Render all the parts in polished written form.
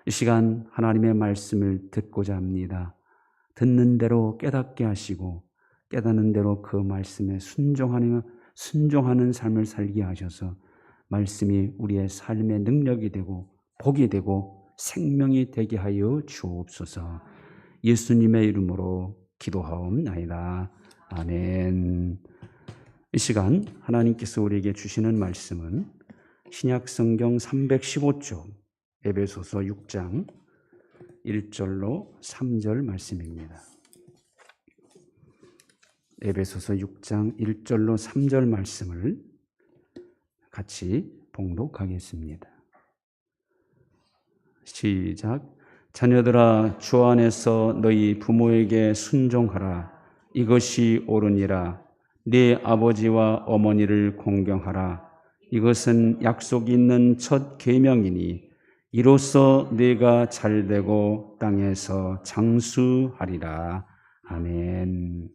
이 시간 하나님의 말씀을 듣고자 합니다. 듣는 대로 깨닫게 하시고 깨닫는 대로 그 말씀에 순종하는 삶을 살게 하셔서 말씀이 우리의 삶의 능력이 되고 복이 되고 생명이 되게 하여 주옵소서. 예수님의 이름으로 기도하옵나이다. 아멘. 이 시간 하나님께서 우리에게 주시는 말씀은 신약성경 315쪽 에베소서 6장 1절로 3절 말씀입니다. 에베소서 6장 1절로 3절 말씀을 같이 봉독하겠습니다. 시작. 자녀들아, 주 안에서 너희 부모에게 순종하라. 이것이 옳으니라. 네 아버지와 어머니를 공경하라. 이것은 약속이 있는 첫 계명이니 이로써 네가 잘되고 땅에서 장수하리라. 아멘.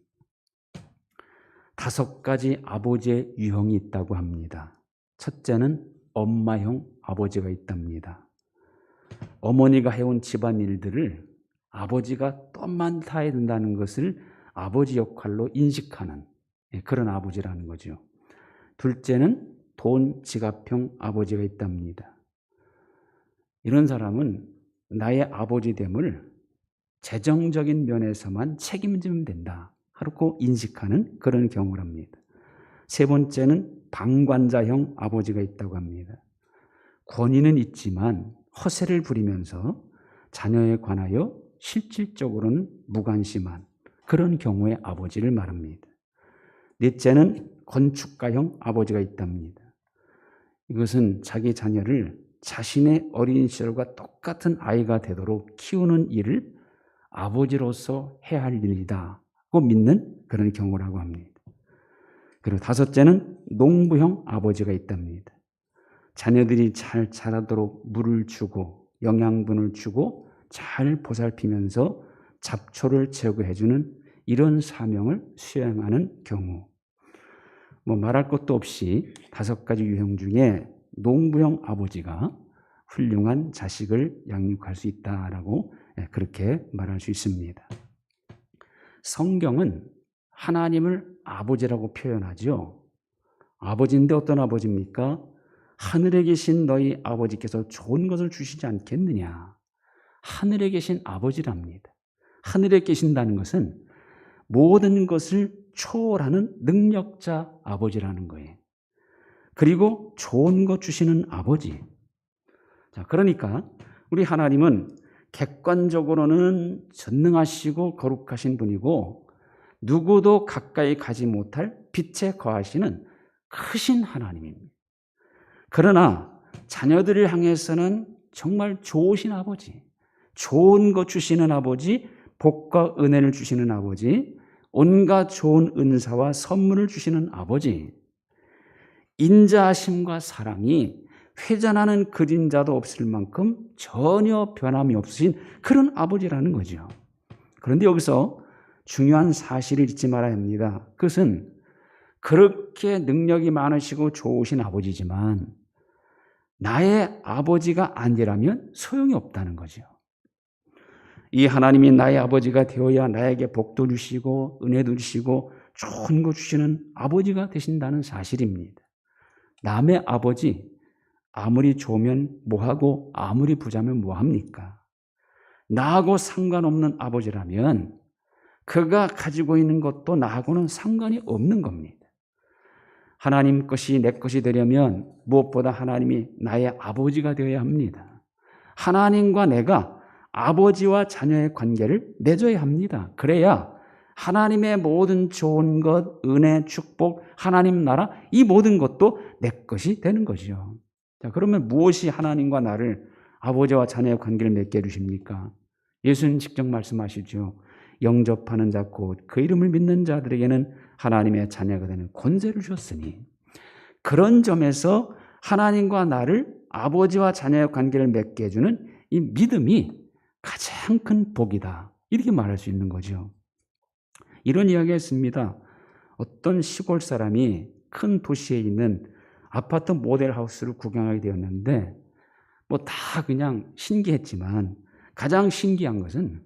5가지 아버지의 유형이 있다고 합니다. 첫째는 엄마형 아버지가 있답니다. 어머니가 해온 집안일들을 아버지가 또한 다 해야 된다는 것을 아버지 역할로 인식하는 그런 아버지라는 거죠. 둘째는 돈 지갑형 아버지가 있답니다. 이런 사람은 나의 아버지됨을 재정적인 면에서만 책임지면 된다 하고 인식하는 그런 경우랍니다. 세 번째는 방관자형 아버지가 있다고 합니다. 권위는 있지만 허세를 부리면서 자녀에 관하여 실질적으로는 무관심한 그런 경우의 아버지를 말합니다. 넷째는 건축가형 아버지가 있답니다. 이것은 자기 자녀를 자신의 어린 시절과 똑같은 아이가 되도록 키우는 일을 아버지로서 해야 할 일이다고 믿는 그런 경우라고 합니다. 그리고 5째는 농부형 아버지가 있답니다. 자녀들이 잘 자라도록 물을 주고 영양분을 주고 잘 보살피면서 잡초를 제거해주는 이런 사명을 수행하는 경우. 말할 것도 없이 5가지 유형 중에 농부형 아버지가 훌륭한 자식을 양육할 수 있다라고 그렇게 말할 수 있습니다. 성경은 하나님을 아버지라고 표현하죠. 아버지인데 어떤 아버지입니까? 하늘에 계신 너희 아버지께서 좋은 것을 주시지 않겠느냐. 하늘에 계신 아버지랍니다. 하늘에 계신다는 것은 모든 것을 초월하는 능력자 아버지라는 거예요. 그리고 좋은 것 주시는 아버지. 자, 그러니까 우리 하나님은 객관적으로는 전능하시고 거룩하신 분이고 누구도 가까이 가지 못할 빛에 거하시는 크신 하나님입니다. 그러나 자녀들을 향해서는 정말 좋으신 아버지, 좋은 것 주시는 아버지, 복과 은혜를 주시는 아버지, 온갖 좋은 은사와 선물을 주시는 아버지, 인자하심과 사랑이 회전하는 그림자도 없을 만큼 전혀 변함이 없으신 그런 아버지라는 거죠. 그런데 여기서 중요한 사실을 잊지 말아야 합니다. 그것은 그렇게 능력이 많으시고 좋으신 아버지지만 나의 아버지가 아니라면 소용이 없다는 거죠. 이 하나님이 나의 아버지가 되어야 나에게 복도 주시고 은혜도 주시고 좋은 거 주시는 아버지가 되신다는 사실입니다. 남의 아버지 아무리 좋으면 뭐하고 아무리 부자면 뭐합니까? 나하고 상관없는 아버지라면 그가 가지고 있는 것도 나하고는 상관이 없는 겁니다. 하나님 것이 내 것이 되려면 무엇보다 하나님이 나의 아버지가 되어야 합니다. 하나님과 내가 아버지와 자녀의 관계를 맺어야 합니다. 그래야 하나님의 모든 좋은 것, 은혜, 축복, 하나님 나라 이 모든 것도 내 것이 되는 거죠. 자, 그러면 무엇이 하나님과 나를 아버지와 자녀의 관계를 맺게 해주십니까? 예수님 직접 말씀하시죠. 영접하는 자 곧 그 이름을 믿는 자들에게는 하나님의 자녀가 되는 권세를 주셨으니 그런 점에서 하나님과 나를 아버지와 자녀의 관계를 맺게 해주는 이 믿음이 가장 큰 복이다. 이렇게 말할 수 있는 거죠. 이런 이야기가 있습니다. 어떤 시골 사람이 큰 도시에 있는 아파트 모델하우스를 구경하게 되었는데 뭐 다 그냥 신기했지만 가장 신기한 것은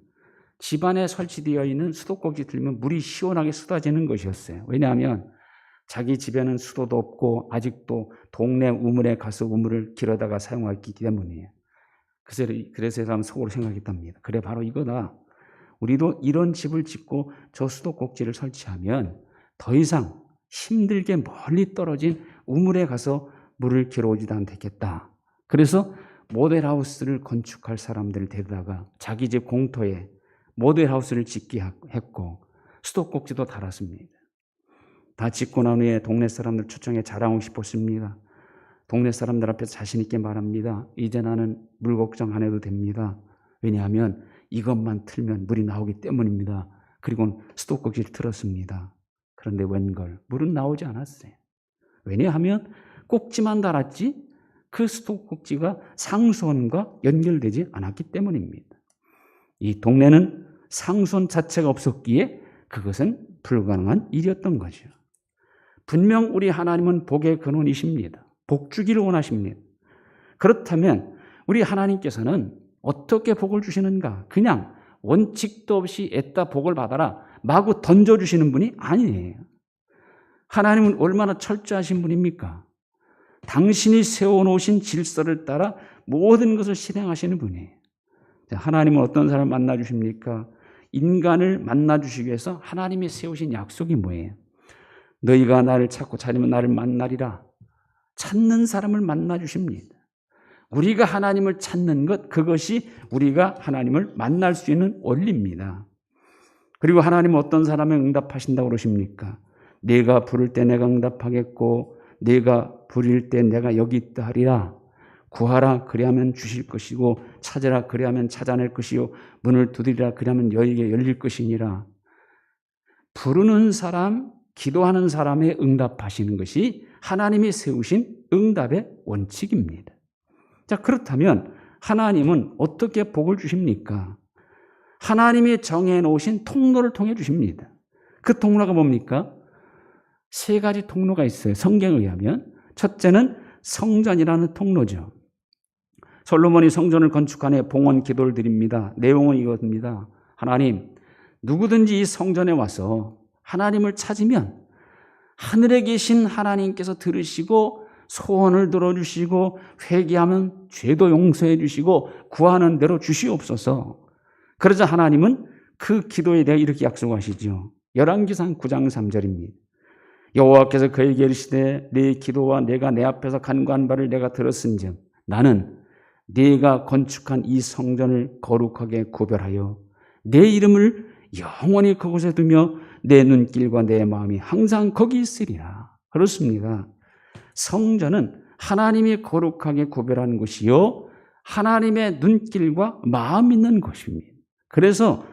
집안에 설치되어 있는 수도꼭지 들면 물이 시원하게 쏟아지는 것이었어요. 왜냐하면 자기 집에는 수도도 없고 아직도 동네 우물에 가서 우물을 길어다가 사용했기 때문이에요. 그래서 사람 속으로 생각했답니다. 그래, 바로 이거다. 우리도 이런 집을 짓고 저 수도꼭지를 설치하면 더 이상 힘들게 멀리 떨어진 우물에 가서 물을 길어오지도 않겠다. 그래서 모델하우스를 건축할 사람들을 데려다가 자기 집 공터에 모델하우스를 짓게 했고 수도꼭지도 달았습니다. 다 짓고 난 후에 동네 사람들 초청해 자랑하고 싶었습니다. 동네 사람들 앞에서 자신 있게 말합니다. 이제 나는 물 걱정 안 해도 됩니다. 왜냐하면 이것만 틀면 물이 나오기 때문입니다. 그리고 수도꼭지를 틀었습니다. 그런데 웬걸 물은 나오지 않았어요. 왜냐하면 꼭지만 달았지 그 수도꼭지가 상수원과 연결되지 않았기 때문입니다. 이 동네는 상수원 자체가 없었기에 그것은 불가능한 일이었던 거죠. 분명 우리 하나님은 복의 근원이십니다. 복 주기를 원하십니다. 그렇다면 우리 하나님께서는 어떻게 복을 주시는가? 그냥 원칙도 없이 애따 복을 받아라 마구 던져주시는 분이 아니에요. 하나님은 얼마나 철저하신 분입니까? 당신이 세워놓으신 질서를 따라 모든 것을 실행하시는 분이에요. 하나님은 어떤 사람을 만나주십니까? 인간을 만나주시기 위해서 하나님이 세우신 약속이 뭐예요? 너희가 나를 찾고 찾으면 나를 만나리라. 찾는 사람을 만나주십니다. 우리가 하나님을 찾는 것, 그것이 우리가 하나님을 만날 수 있는 원리입니다. 그리고 하나님은 어떤 사람에 응답하신다고 그러십니까? 네가 부를 때 내가 응답하겠고 네가 부릴 때 내가 여기 있다 하리라. 구하라 그리하면 주실 것이고 찾으라 그리하면 찾아낼 것이요 문을 두드리라 그리하면 너희에게 열릴 것이니라. 부르는 사람, 기도하는 사람에 응답하시는 것이 하나님이 세우신 응답의 원칙입니다. 자, 그렇다면 하나님은 어떻게 복을 주십니까? 하나님이 정해놓으신 통로를 통해 주십니다. 그 통로가 뭡니까? 세 가지 통로가 있어요. 성경에 의하면. 첫째는 성전이라는 통로죠. 솔로몬이 성전을 건축한 후에 봉헌 기도를 드립니다. 내용은 이겁니다. 하나님, 누구든지 이 성전에 와서 하나님을 찾으면 하늘에 계신 하나님께서 들으시고 소원을 들어주시고 회개하면 죄도 용서해 주시고 구하는 대로 주시옵소서. 그러자 하나님은 그 기도에 대해 이렇게 약속하시죠. 열왕기상 9장 3절입니다. 여호와께서 그에게 이르시되 네 기도와 내가 내 앞에서 간구한 바를 내가 들었은즉 나는 네가 건축한 이 성전을 거룩하게 구별하여 내 이름을 영원히 그곳에 두며 내 눈길과 내 마음이 항상 거기 있으리라. 그렇습니다. 성전은 하나님이 거룩하게 구별한 곳이요 하나님의 눈길과 마음 있는 곳입니다. 그래서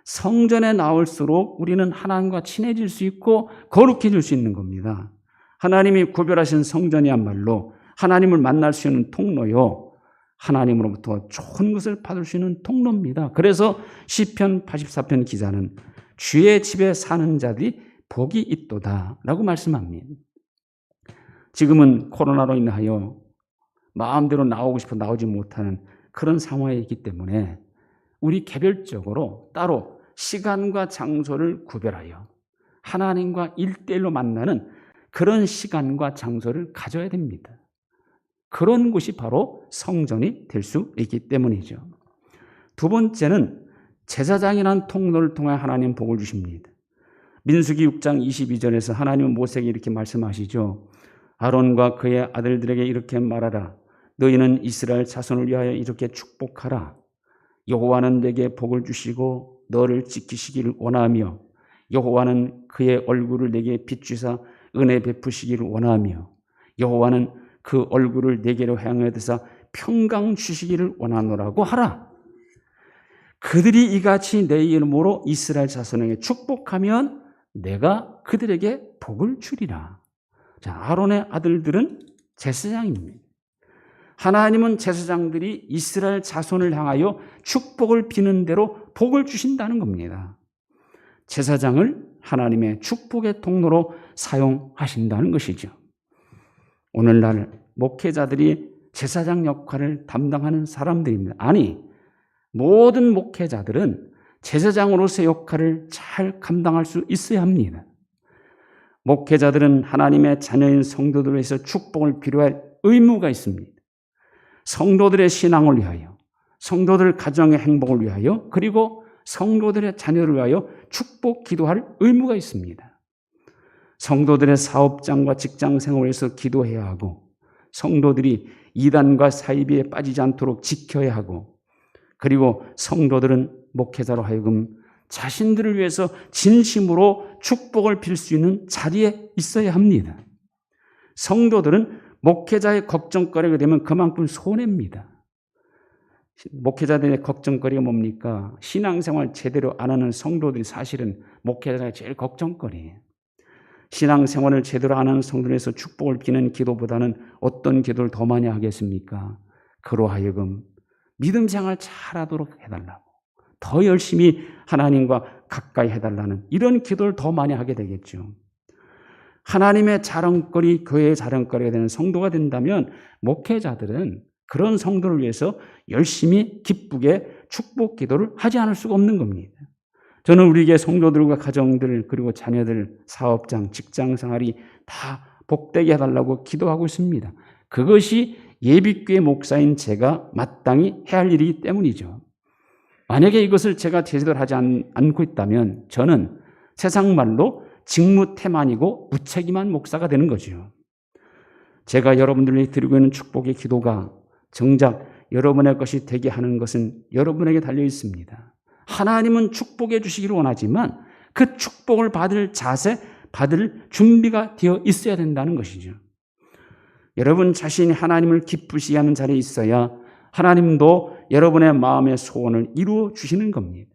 성전에 나올수록 우리는 하나님과 친해질 수 있고 거룩해질 수 있는 겁니다. 하나님이 구별하신 성전이야말로 하나님을 만날 수 있는 통로요 하나님으로부터 좋은 것을 받을 수 있는 통로입니다. 그래서 시편 84편 기자는 주의 집에 사는 자들이 복이 있도다 라고 말씀합니다. 지금은 코로나로 인하여 마음대로 나오고 싶어 나오지 못하는 그런 상황에 있기 때문에 우리 개별적으로 따로 시간과 장소를 구별하여 하나님과 1:1로 만나는 그런 시간과 장소를 가져야 됩니다. 그런 곳이 바로 성전이 될 수 있기 때문이죠. 두 번째는 제사장이라는 통로를 통해 하나님 복을 주십니다. 민수기 6장 22절에서 하나님은 모세에게 이렇게 말씀하시죠. 아론과 그의 아들들에게 이렇게 말하라. 너희는 이스라엘 자손을 위하여 이렇게 축복하라. 여호와는 내게 복을 주시고 너를 지키시기를 원하며 여호와는 그의 얼굴을 내게 비추사 은혜 베푸시기를 원하며 여호와는 그 얼굴을 내게로 향하여 드사 평강 주시기를 원하노라고 하라. 그들이 이같이 내 이름으로 이스라엘 자손에게 축복하면 내가 그들에게 복을 주리라. 자, 아론의 아들들은 제사장입니다. 하나님은 제사장들이 이스라엘 자손을 향하여 축복을 비는 대로 복을 주신다는 겁니다. 제사장을 하나님의 축복의 통로로 사용하신다는 것이죠. 오늘날 목회자들이 제사장 역할을 담당하는 사람들입니다. 아니, 모든 목회자들은 제사장으로서의 역할을 잘 감당할 수 있어야 합니다. 목회자들은 하나님의 자녀인 성도들을 위해서 축복을 필요할 의무가 있습니다. 성도들의 신앙을 위하여, 성도들 가정의 행복을 위하여, 그리고 성도들의 자녀를 위하여 축복 기도할 의무가 있습니다. 성도들의 사업장과 직장 생활을 위해서 기도해야 하고, 성도들이 이단과 사이비에 빠지지 않도록 지켜야 하고, 그리고 성도들은 목회자로 하여금 자신들을 위해서 진심으로 축복을 빌 수 있는 자리에 있어야 합니다. 성도들은 목회자의 걱정거리가 되면 그만큼 손해입니다. 목회자들의 걱정거리가 뭡니까? 신앙생활 제대로 안 하는 성도들이 사실은 목회자가 제일 걱정거리예요. 신앙생활을 제대로 안 하는 성도들에서 축복을 비는 기도보다는 어떤 기도를 더 많이 하겠습니까? 그로 하여금 믿음 생활 잘하도록 해달라고, 더 열심히 하나님과 가까이 해달라는 이런 기도를 더 많이 하게 되겠죠. 하나님의 자랑거리, 교회의 자랑거리가 되는 성도가 된다면 목회자들은 그런 성도를 위해서 열심히 기쁘게 축복 기도를 하지 않을 수가 없는 겁니다. 저는 우리에게 성도들과 가정들, 그리고 자녀들, 사업장, 직장 생활이 다 복되게 해달라고 기도하고 있습니다. 그것이 예비교회 목사인 제가 마땅히 해야 할 일이기 때문이죠. 만약에 이것을 제가 제대로 하지 않고 있다면 저는 세상 말로 직무태만이고 무책임한 목사가 되는 거죠. 제가 여러분들에게 드리고 있는 축복의 기도가 정작 여러분의 것이 되게 하는 것은 여러분에게 달려 있습니다. 하나님은 축복해 주시기를 원하지만 그 축복을 받을 자세, 받을 준비가 되어 있어야 된다는 것이죠. 여러분 자신이 하나님을 기쁘시게 하는 자리에 있어야 하나님도 여러분의 마음의 소원을 이루어 주시는 겁니다.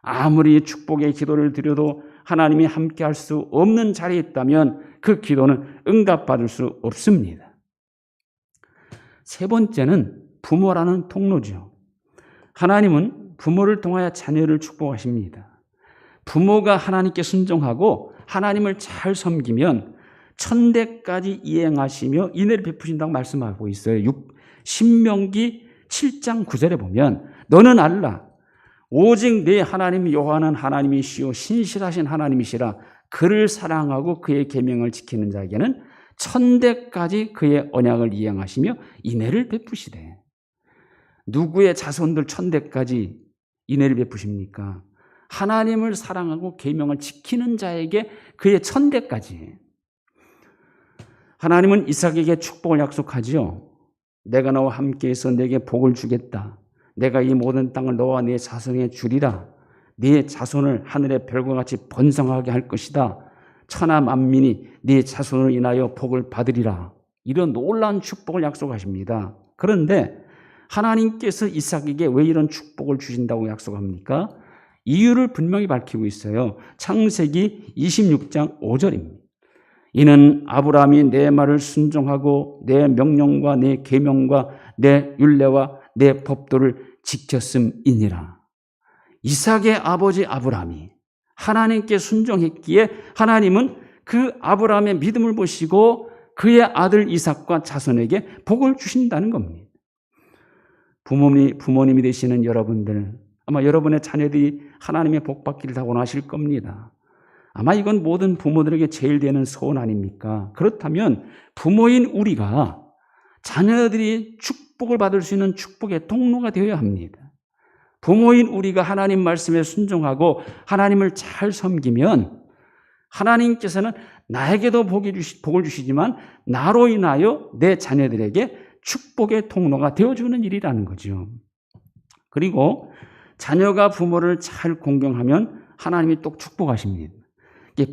아무리 축복의 기도를 드려도 하나님이 함께 할 수 없는 자리에 있다면 그 기도는 응답받을 수 없습니다. 세 번째는 부모라는 통로죠. 하나님은 부모를 통하여 자녀를 축복하십니다. 부모가 하나님께 순종하고 하나님을 잘 섬기면 천대까지 이행하시며 인애를 베푸신다고 말씀하고 있어요. 신명기 7장 9절에 보면 너는 알라 오직 네 하나님 여호와는 하나님이시오 신실하신 하나님이시라 그를 사랑하고 그의 계명을 지키는 자에게는 천대까지 그의 언약을 이행하시며 인애를 베푸시되. 누구의 자손들 천대까지 인애를 베푸십니까? 하나님을 사랑하고 계명을 지키는 자에게 그의 천대까지. 하나님은 이삭에게 축복을 약속하지요. 내가 너와 함께해서 내게 복을 주겠다. 내가 이 모든 땅을 너와 네 자손에 주리라. 네 자손을 하늘의 별과 같이 번성하게 할 것이다. 천하 만민이 네 자손을 인하여 복을 받으리라. 이런 놀라운 축복을 약속하십니다. 그런데 하나님께서 이삭에게 왜 이런 축복을 주신다고 약속합니까? 이유를 분명히 밝히고 있어요. 창세기 26장 5절입니다. 이는 아브라함이 내 말을 순종하고 내 명령과 내 계명과 내 율례와 내 법도를 지켰음이니라. 이삭의 아버지 아브라함이 하나님께 순종했기에 하나님은 그 아브라함의 믿음을 보시고 그의 아들 이삭과 자손에게 복을 주신다는 겁니다. 부모님이 되시는 여러분들, 아마 여러분의 자녀들이 하나님의 복 받기를 다 원하실 겁니다. 아마 이건 모든 부모들에게 제일 되는 소원 아닙니까? 그렇다면 부모인 우리가 자녀들이 축복을 받을 수 있는 축복의 통로가 되어야 합니다. 부모인 우리가 하나님 말씀에 순종하고 하나님을 잘 섬기면 하나님께서는 나에게도 복을 주시지만 나로 인하여 내 자녀들에게 축복의 통로가 되어주는 일이라는 거죠. 그리고 자녀가 부모를 잘 공경하면 하나님이 또 축복하십니다.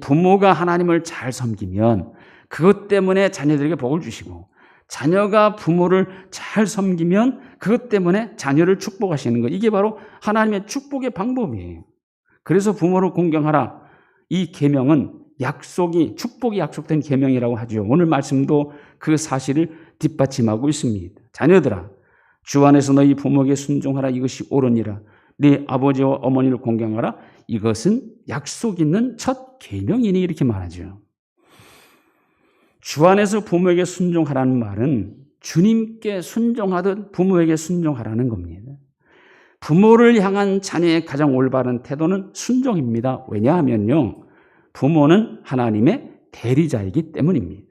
부모가 하나님을 잘 섬기면 그것 때문에 자녀들에게 복을 주시고 자녀가 부모를 잘 섬기면 그것 때문에 자녀를 축복하시는 것. 이게 바로 하나님의 축복의 방법이에요. 그래서 부모를 공경하라. 이 계명은 축복이 약속된 계명이라고 하죠. 오늘 말씀도 그 사실을 뒷받침하고 있습니다. 자녀들아, 주 안에서 너희 부모에게 순종하라. 이것이 옳으니라. 네 아버지와 어머니를 공경하라. 이것은 약속 있는 첫 계명이니 이렇게 말하죠. 주 안에서 부모에게 순종하라는 말은 주님께 순종하듯 부모에게 순종하라는 겁니다. 부모를 향한 자녀의 가장 올바른 태도는 순종입니다. 왜냐하면요, 부모는 하나님의 대리자이기 때문입니다.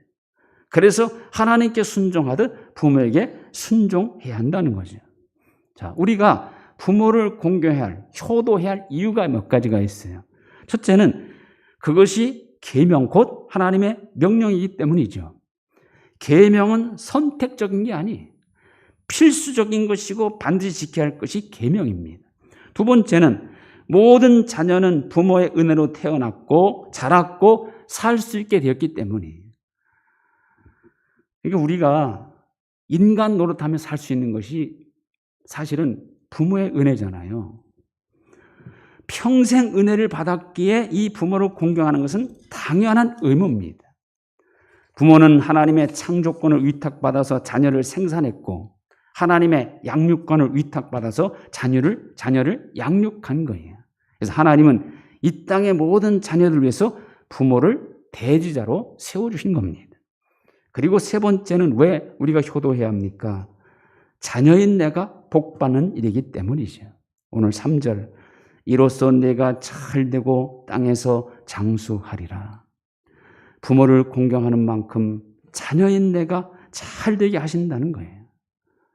그래서 하나님께 순종하듯 부모에게 순종해야 한다는 거죠. 자, 우리가 부모를 공경해야 할, 효도해야 할 이유가 몇 가지가 있어요. 첫째는 그것이 계명 곧 하나님의 명령이기 때문이죠. 계명은 선택적인 게 아니에요. 필수적인 것이고 반드시 지켜야 할 것이 계명입니다. 두 번째는 모든 자녀는 부모의 은혜로 태어났고 자랐고 살 수 있게 되었기 때문이에요. 그러니까 우리가 인간 노릇하며 살 수 있는 것이 사실은 부모의 은혜잖아요. 평생 은혜를 받았기에 이 부모를 공경하는 것은 당연한 의무입니다. 부모는 하나님의 창조권을 위탁받아서 자녀를 생산했고 하나님의 양육권을 위탁받아서 자녀를 양육한 거예요. 그래서 하나님은 이 땅의 모든 자녀들을 위해서 부모를 대지자로 세워주신 겁니다. 그리고 세 번째는 왜 우리가 효도해야 합니까? 자녀인 내가 복받는 일이기 때문이죠. 오늘 3절, 이로써 내가 잘되고 땅에서 장수하리라. 부모를 공경하는 만큼 자녀인 내가 잘되게 하신다는 거예요.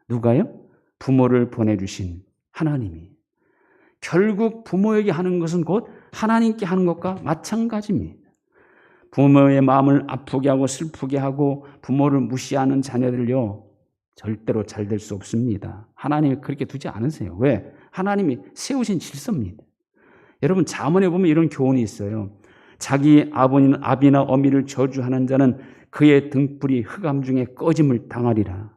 누가요? 부모를 보내주신 하나님이. 결국 부모에게 하는 것은 곧 하나님께 하는 것과 마찬가지입니다. 부모의 마음을 아프게 하고 슬프게 하고 부모를 무시하는 자녀들요, 절대로 잘 될 수 없습니다. 하나님이 그렇게 두지 않으세요. 왜? 하나님이 세우신 질서입니다. 여러분, 잠언에 보면 이런 교훈이 있어요. 자기 아비나 어미를 저주하는 자는 그의 등불이 흑암 중에 꺼짐을 당하리라.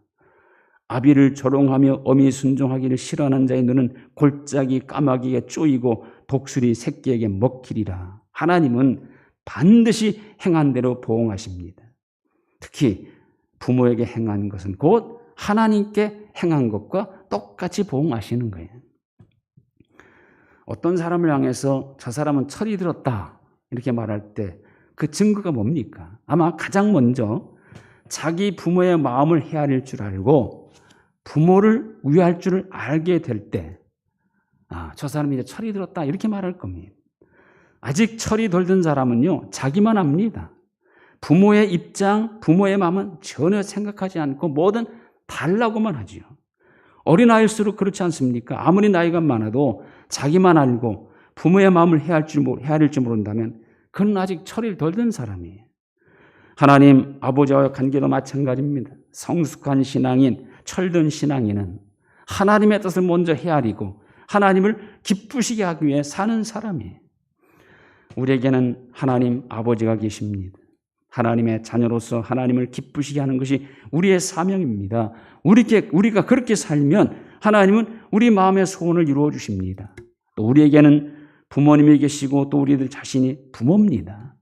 아비를 조롱하며 어미 순종하기를 싫어하는 자의 눈은 골짜기 까마귀에 쪼이고 독수리 새끼에게 먹히리라. 하나님은 반드시 행한 대로 보응하십니다. 특히 부모에게 행한 것은 곧 하나님께 행한 것과 똑같이 보응하시는 거예요. 어떤 사람을 향해서 저 사람은 철이 들었다 이렇게 말할 때 그 증거가 뭡니까? 아마 가장 먼저 자기 부모의 마음을 헤아릴 줄 알고 부모를 위할 줄을 알게 될 때, 저 사람이 이제 철이 들었다 이렇게 말할 겁니다. 아직 철이 덜 든 사람은요, 자기만 압니다. 부모의 입장, 부모의 마음은 전혀 생각하지 않고 뭐든 달라고만 하지요. 어린아이일수록 그렇지 않습니까? 아무리 나이가 많아도 자기만 알고 부모의 마음을 헤아릴 줄 모른다면 그는 아직 철이 덜 든 사람이에요. 하나님 아버지와의 관계도 마찬가지입니다. 성숙한 신앙인, 철든 신앙인은 하나님의 뜻을 먼저 헤아리고 하나님을 기쁘시게 하기 위해 사는 사람이에요. 우리에게는 하나님 아버지가 계십니다. 하나님의 자녀로서 하나님을 기쁘시게 하는 것이 우리의 사명입니다. 우리가 그렇게 살면 하나님은 우리 마음의 소원을 이루어 주십니다. 또 우리에게는 부모님이 계시고 또 우리들 자신이 부모입니다.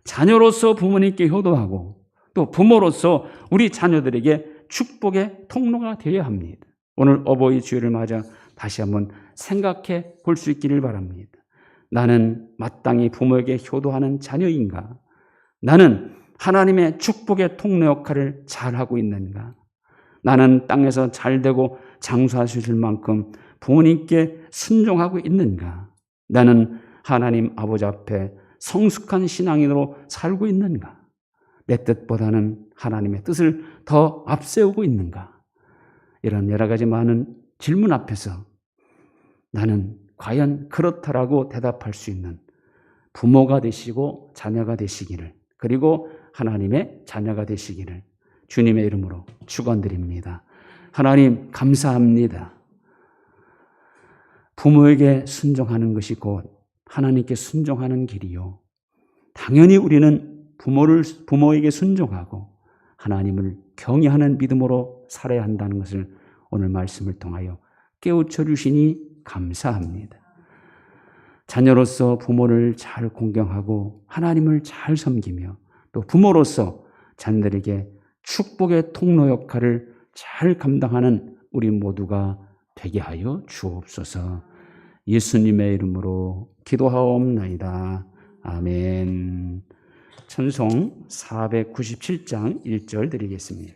자녀로서 부모님께 효도하고 또 부모로서 우리 자녀들에게 축복의 통로가 되어야 합니다. 오늘 어버이 주일을 맞아 다시 한번 생각해 볼 수 있기를 바랍니다. 나는 마땅히 부모에게 효도하는 자녀인가? 나는 하나님의 축복의 통로 역할을 잘하고 있는가? 나는 땅에서 잘되고 장수하실 만큼 부모님께 순종하고 있는가? 나는 하나님 아버지 앞에 성숙한 신앙인으로 살고 있는가? 내 뜻보다는 하나님의 뜻을 더 앞세우고 있는가? 이런 여러 가지 많은 질문 앞에서 나는 과연 그렇다라고 대답할 수 있는 부모가 되시고 자녀가 되시기를, 그리고 하나님의 자녀가 되시기를 주님의 이름으로 축원드립니다. 하나님 감사합니다. 부모에게 순종하는 것이 곧 하나님께 순종하는 길이요. 당연히 우리는 부모에게 순종하고 하나님을 경외하는 믿음으로 살아야 한다는 것을 오늘 말씀을 통하여 깨우쳐 주시니 감사합니다. 자녀로서 부모를 잘 공경하고 하나님을 잘 섬기며 또 부모로서 자녀들에게 축복의 통로 역할을 잘 감당하는 우리 모두가 되게 하여 주옵소서. 예수님의 이름으로 기도하옵나이다. 아멘. 찬송 497장 1절 드리겠습니다.